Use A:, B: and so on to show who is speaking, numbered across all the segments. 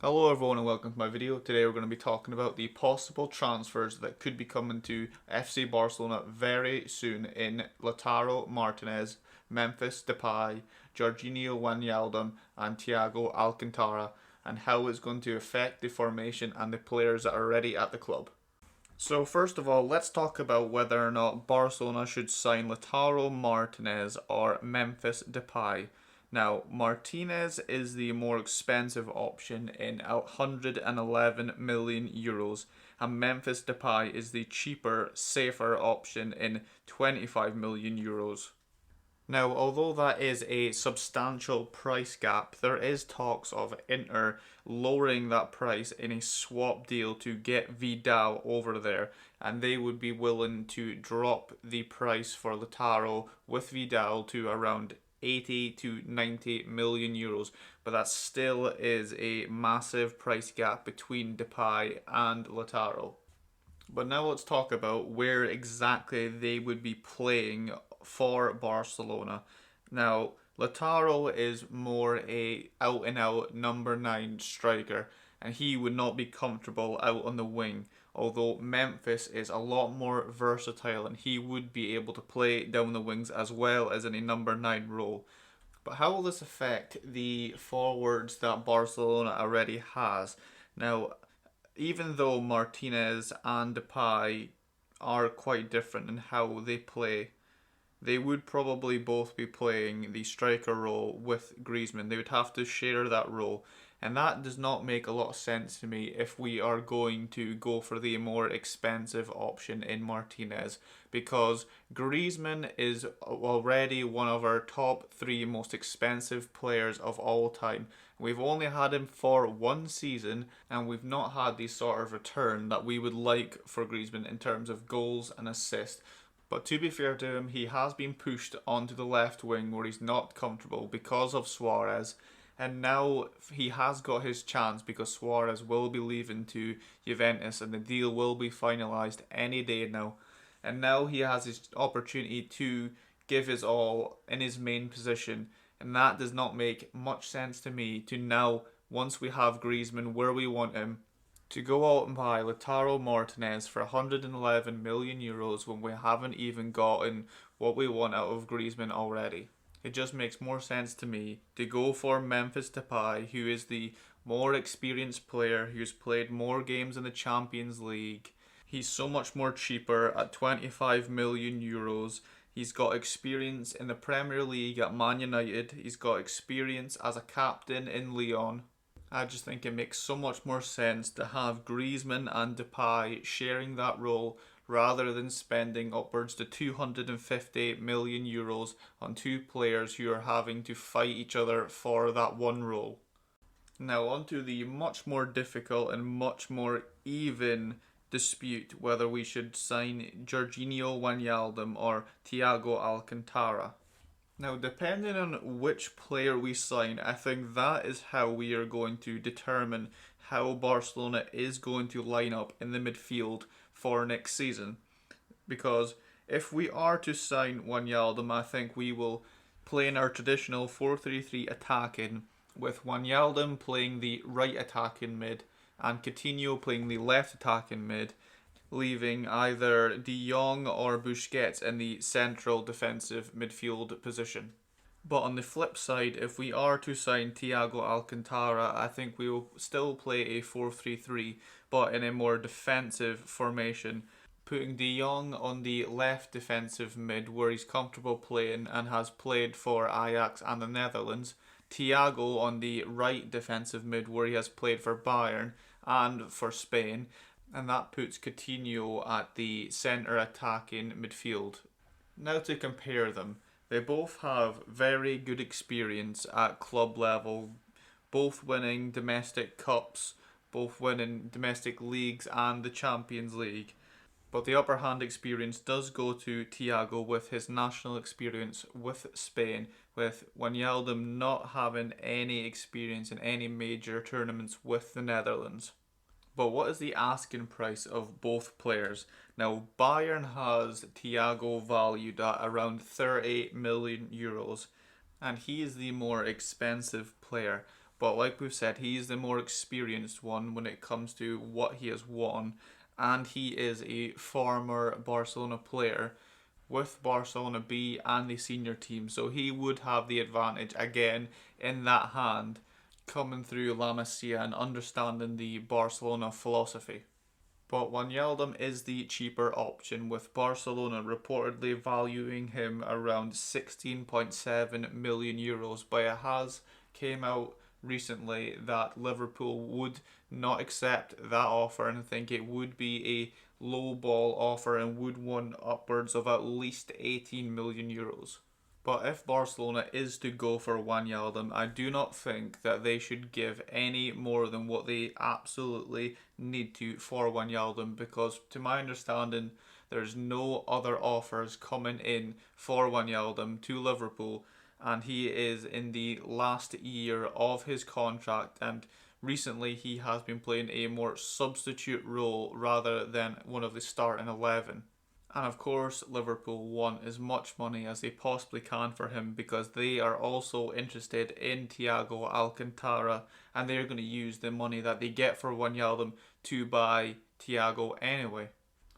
A: Hello everyone and welcome to my video. Today we're going to be talking about the possible transfers that could be coming to FC Barcelona very soon in Lautaro Martinez, Memphis Depay, Jorginho Wijnaldum and Thiago Alcantara, and how it's going to affect the formation and the players that are already at the club. So first of all, let's talk about whether or not Barcelona should sign Lautaro Martinez or Memphis Depay. Now, Martinez is the more expensive option in 111 million euros, and Memphis Depay is the cheaper, safer option in 25 million euros. Now, although that is a substantial price gap, there is talks of Inter lowering that price in a swap deal to get Vidal over there, and they would be willing to drop the price for Lautaro with Vidal to around 80 to 90 million euros, but that still is a massive price gap between Depay and Lautaro. But now let's talk about where exactly they would be playing for Barcelona. Now, Lautaro is more a out and out number 9 striker, and he would not be comfortable out on the wing, although Memphis is a lot more versatile and he would be able to play down the wings as well as in a number 9 role. But how will this affect the forwards that Barcelona already has? Now, even though Martinez and Depay are quite different in how they play, they would probably both be playing the striker role with Griezmann. They would have to share that role. And that does not make a lot of sense to me if we are going to go for the more expensive option in Martinez, because Griezmann is already one of our top 3 most expensive players of all time. We've only had him for 1 season and we've not had the sort of return that we would like for Griezmann in terms of goals and assists. But to be fair to him, he has been pushed onto the left wing where he's not comfortable because of Suarez. And now he has got his chance because Suarez will be leaving to Juventus and the deal will be finalised any day now. And now he has his opportunity to give his all in his main position. And that does not make much sense to me to now, once we have Griezmann where we want him, to go out and buy Lautaro Martinez for 111 million euros when we haven't even gotten what we want out of Griezmann already. It just makes more sense to me to go for Memphis Depay, who is the more experienced player, who's played more games in the Champions League. He's so much more cheaper at 25 million euros. He's got experience in the Premier League at Man United. He's got experience as a captain in Lyon. I just think it makes so much more sense to have Griezmann and Depay sharing that role rather than spending upwards to 250 million euros on 2 players who are having to fight each other for that one role. Now on to the much more difficult and much more even dispute whether we should sign Jorginho Wijnaldum or Thiago Alcantara. Now, depending on which player we sign, I think that is how we are going to determine how Barcelona is going to line up in the midfield for next season. Because if we are to sign Wijnaldum, I think we will play in our traditional 4-3-3 attacking, with Wijnaldum playing the right attacking mid and Coutinho playing the left attacking mid, leaving either De Jong or Busquets in the central defensive midfield position. But on the flip side, if we are to sign Thiago Alcantara, I think we will still play a 4-3-3, but in a more defensive formation, putting De Jong on the left defensive mid where he's comfortable playing and has played for Ajax and the Netherlands, Thiago on the right defensive mid where he has played for Bayern and for Spain, and that puts Coutinho at the centre attacking midfield. Now to compare them, they both have very good experience at club level, both winning domestic cups, both winning domestic leagues and the Champions League. But the upper hand experience does go to Thiago with his national experience with Spain, with Wijnaldum not having any experience in any major tournaments with the Netherlands. But what is the asking price of both players? Now, Bayern has Thiago valued at around 30 million euros, and he is the more expensive player. But like we've said, he's the more experienced one when it comes to what he has won, and he is a former Barcelona player with Barcelona B and the senior team, so he would have the advantage again in that hand, coming through La Masia and understanding the Barcelona philosophy. But Wijnaldum is the cheaper option, with Barcelona reportedly valuing him around 16.7 million euros. But it has came out recently that Liverpool would not accept that offer, and I think it would be a low ball offer and would want upwards of at least 18 million euros. But if Barcelona is to go for Wijnaldum, I do not think that they should give any more than what they absolutely need to for Wijnaldum, because to my understanding, there's no other offers coming in for Wijnaldum to Liverpool, and he is in the last year of his contract, and recently he has been playing a more substitute role rather than one of the starting 11. And of course, Liverpool want as much money as they possibly can for him, because they are also interested in Thiago Alcantara, and they're going to use the money that they get for Wijnaldum to buy Thiago anyway.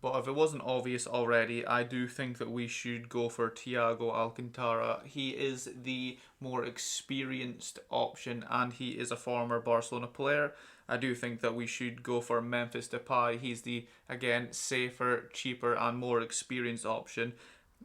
A: But if it wasn't obvious already, I do think that we should go for Thiago Alcantara. He is the more experienced option, and he is a former Barcelona player. I do think that we should go for Memphis Depay. He's the, again, safer, cheaper and more experienced option.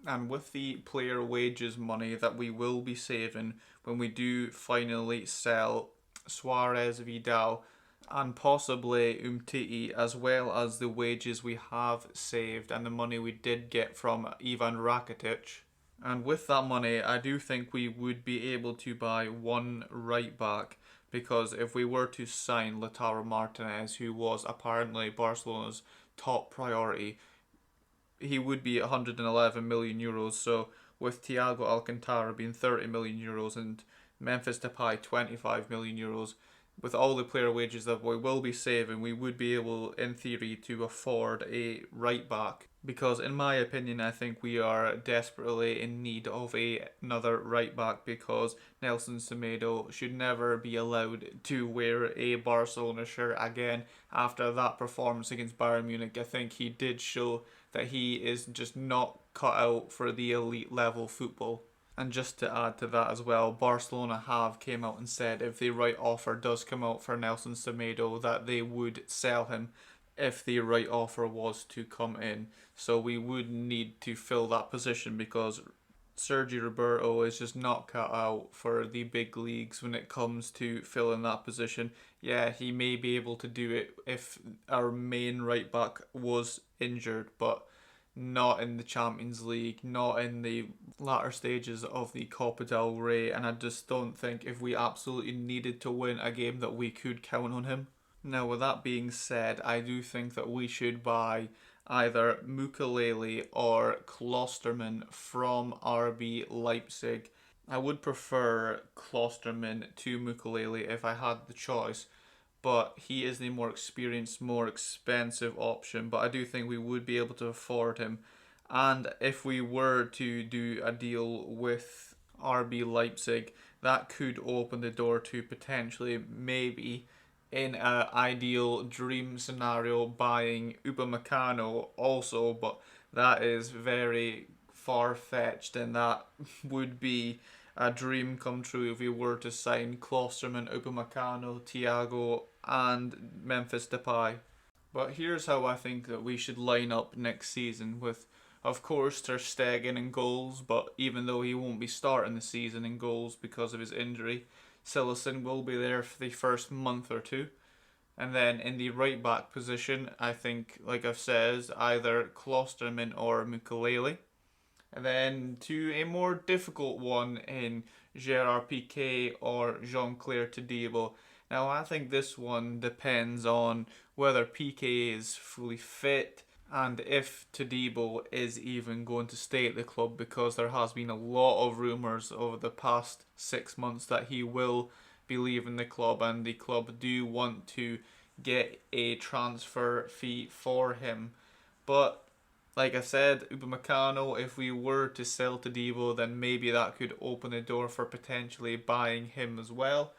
A: And with the player wages money that we will be saving when we do finally sell Suarez, Vidal and possibly Umtiti, as well as the wages we have saved and the money we did get from Ivan Rakitic. And with that money, I do think we would be able to buy one right back, because if we were to sign Lautaro Martinez, who was apparently Barcelona's top priority, he would be 111 million euros. So with Thiago Alcantara being 30 million euros and Memphis Depay 25 million euros, with all the player wages that we will be saving, we would be able, in theory, to afford a right back. Because in my opinion, I think we are desperately in need of another right back, because Nelson Semedo should never be allowed to wear a Barcelona shirt again after that performance against Bayern Munich. I think he did show that he is just not cut out for the elite level football. And just to add to that as well, Barcelona have came out and said if the right offer does come out for Nelson Semedo, that they would sell him if the right offer was to come in. So we would need to fill that position, because Sergi Roberto is just not cut out for the big leagues when it comes to filling that position. Yeah, he may be able to do it if our main right back was injured, but not in the Champions League, not in the latter stages of the Copa del Rey, and I just don't think if we absolutely needed to win a game that we could count on him. Now, with that being said, I do think that we should buy either Mukalele or Klosterman from RB Leipzig. I would prefer Klosterman to Mukalele if I had the choice, but he is the more experienced, more expensive option. But I do think we would be able to afford him. And if we were to do a deal with RB Leipzig, that could open the door to potentially, maybe, in an ideal dream scenario, buying Upamecano also. But that is very far-fetched, and that would be a dream come true if we were to sign Klosterman, Upamecano, Thiago and Memphis Depay. But here's how I think that we should line up next season, with, of course, Ter Stegen in goals, but even though he won't be starting the season in goals because of his injury, Cillessen will be there for the first month or two. And then in the right back position, I think, like I've said, either Klosterman or Mukalele. And then to a more difficult one in Gerard Piqué or Jean-Claire Todibo. Now, I think this one depends on whether Piqué is fully fit and if Todibo is even going to stay at the club, because there has been a lot of rumours over the past 6 months that he will be leaving the club, and the club do want to get a transfer fee for him. But like I said, Upamecano, if we were to sell Todibo, then maybe that could open the door for potentially buying him as well.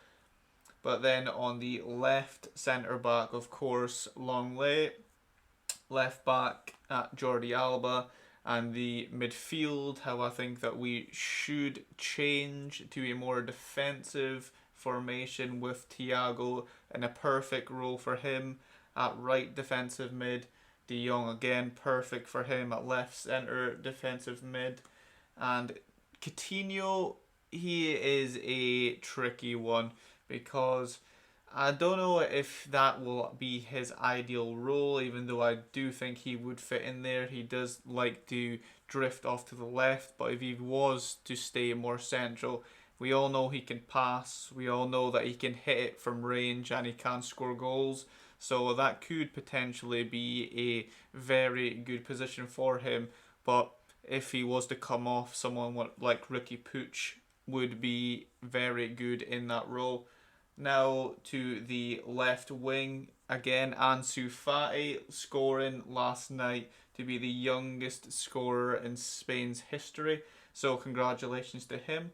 A: But then on the left centre back, of course, Longley. Left back at Jordi Alba, and the midfield, how I think that we should change to a more defensive formation with Thiago in a perfect role for him at right defensive mid. De Jong again perfect for him at left centre defensive mid, and Coutinho, he is a tricky one because I don't know if that will be his ideal role, even though I do think he would fit in there. He does like to drift off to the left, but if he was to stay more central, we all know he can pass, we all know that he can hit it from range, and he can score goals. So that could potentially be a very good position for him. But if he was to come off, someone like Ricky Puig would be very good in that role. Now to the left wing, again Ansu Fati scoring last night to be the youngest scorer in Spain's history. So congratulations to him.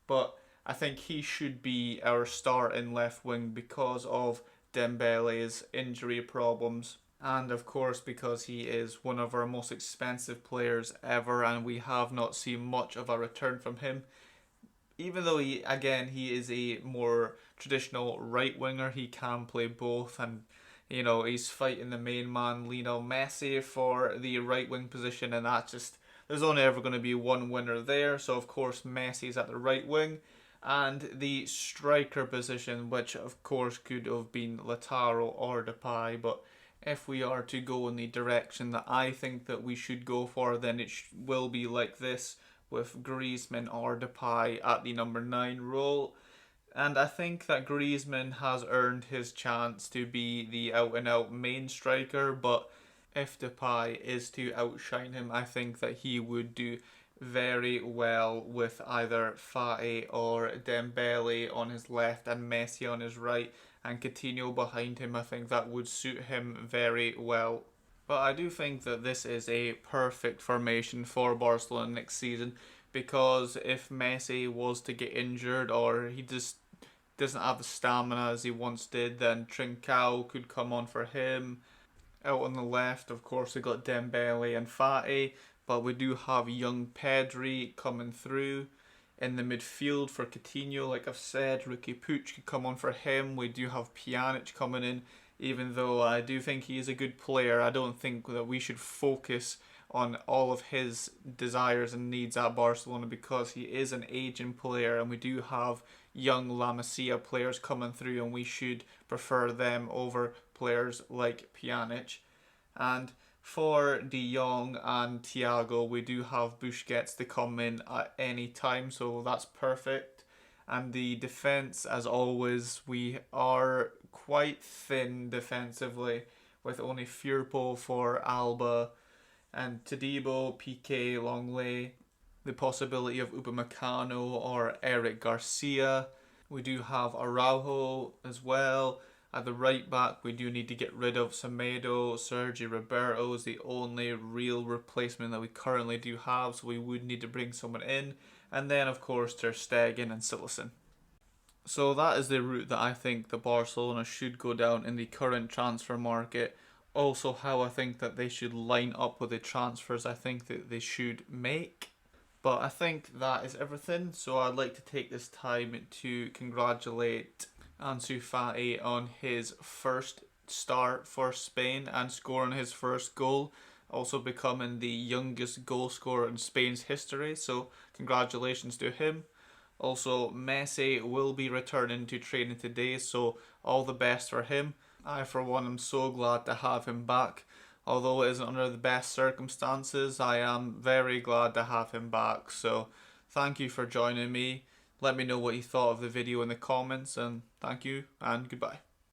A: But I think he should be our starting left wing because of Dembele's injury problems. And of course, because he is one of our most expensive players ever, and we have not seen much of a return from him. Even though he is a more traditional right winger, he can play both, and he's fighting the main man Lionel Messi for the right wing position, and that just there's only ever going to be one winner there. So of course Messi's at the right wing, and the striker position, which of course could have been Lautaro or Depay, but if we are to go in the direction that I think that we should go for, then it will be like this, with Griezmann or Depay at the number 9 role. And I think that Griezmann has earned his chance to be the out-and-out main striker, but if Depay is to outshine him, I think that he would do very well with either Fati or Dembele on his left and Messi on his right, and Coutinho behind him. I think that would suit him very well. But I do think that this is a perfect formation for Barcelona next season, because if Messi was to get injured or he just doesn't have the stamina as he once did, then Trincao could come on for him. Out on the left, of course, we got Dembele and Fati, but we do have young Pedri coming through. In the midfield for Coutinho, like I've said, Ricky Puig could come on for him. We do have Pjanic coming in. Even though I do think he is a good player, I don't think that we should focus on all of his desires and needs at Barcelona, because he is an aging player, and we do have young La Masia players coming through, and we should prefer them over players like Pjanic. And for De Jong and Thiago, we do have Busquets to come in at any time, so that's perfect. And the defence, as always, we are quite thin defensively, with only Firpo for Alba and Todibo, Piqué, Longley, the possibility of Upamecano or Eric Garcia. We do have Araujo as well. At the right back, we do need to get rid of Semedo. Sergi Roberto is the only real replacement that we currently do have, so we would need to bring someone in. And then, of course, Ter Stegen and Silesen. So that is the route that I think that Barcelona should go down in the current transfer market. Also, how I think that they should line up with the transfers I think that they should make. But I think that is everything. So I'd like to take this time to congratulate Ansu Fati on his first start for Spain and scoring his first goal, also becoming the youngest goal scorer in Spain's history, so congratulations to him. Also, Messi will be returning to training today, so all the best for him. I, for one, am so glad to have him back. Although it isn't under the best circumstances, I am very glad to have him back. So thank you for joining me. Let me know what you thought of the video in the comments, and thank you and goodbye.